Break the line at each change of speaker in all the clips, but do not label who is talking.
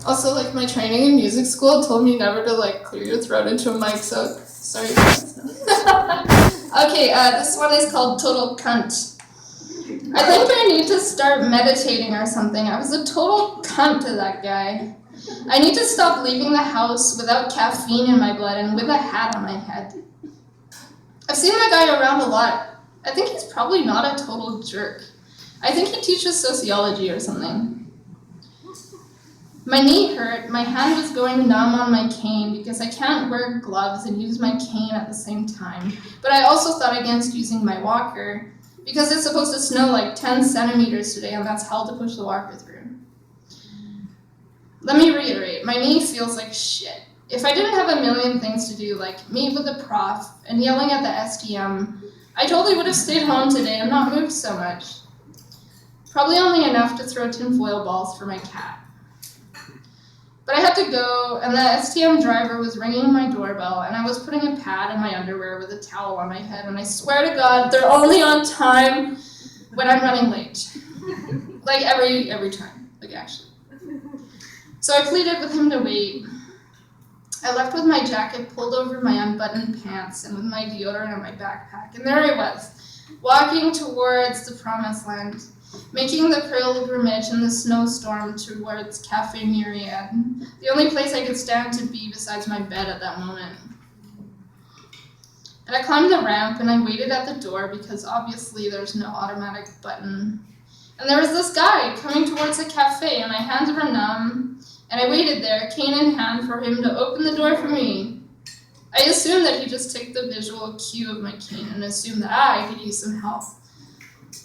Also, like, my training in music school told me never to, like, clear your throat into a mic, so sorry. Okay, this one is called Total Cunt. I think I need to start meditating or something. I was a total cunt to that guy. I need to stop leaving the house without caffeine in my blood and with a hat on my head. I've seen that guy around a lot. I think he's probably not a total jerk. I think he teaches sociology or something. My knee hurt, my hand was going numb on my cane because I can't wear gloves and use my cane at the same time. But I also thought against using my walker because it's supposed to snow like 10 centimeters today and that's hell to push the walker through. Let me reiterate, my knee feels like shit. If I didn't have a million things to do, like meet with the prof and yelling at the STM, I totally would have stayed home today and not moved so much. Probably only enough to throw tinfoil balls for my cat. But I had to go, and the STM driver was ringing my doorbell, and I was putting a pad in my underwear with a towel on my head, and I swear to God, they're only on time when I'm running late. Like, every time, like, actually. So I pleaded with him to wait. I left with my jacket pulled over my unbuttoned pants and with my deodorant in my backpack, and there I was, walking towards the promised land, making the pilgrimage in the snowstorm towards Cafe Myriad, the only place I could stand to be besides my bed at that moment. And I climbed the ramp and I waited at the door because obviously there's no automatic button. And there was this guy coming towards the cafe and my hands were numb, and I waited there, cane in hand, for him to open the door for me. I assumed that he just took the visual cue of my cane and assumed that I could use some help.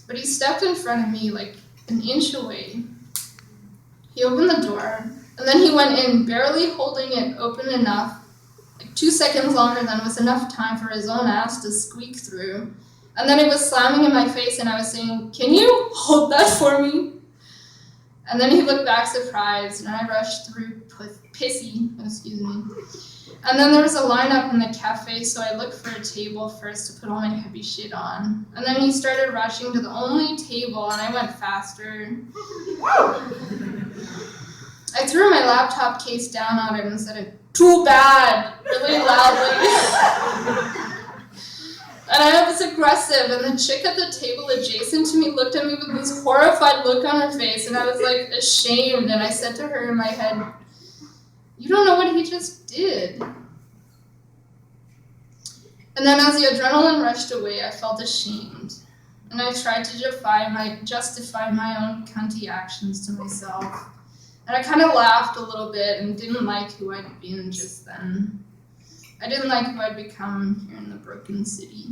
But he stepped in front of me like an inch away. He opened the door, and then he went in, barely holding it open enough, like 2 seconds longer than was enough time for his own ass to squeak through. And then it was slamming in my face, and I was saying, "Can you hold that for me?" And then he looked back surprised, and I rushed through pissy. And then there was a lineup in the cafe, so I looked for a table first to put all my heavy shit on. And then he started rushing to the only table, and I went faster. I threw my laptop case down on it and said, "Too bad," really loudly. And I was aggressive, and the chick at the table adjacent to me looked at me with this horrified look on her face, and I was like ashamed, and I said to her in my head, "You don't know what he just did." And then as the adrenaline rushed away, I felt ashamed, and I tried to justify my own cunty actions to myself. And I kind of laughed a little bit and didn't like who I'd been just then. I didn't like who I'd become here in the broken city.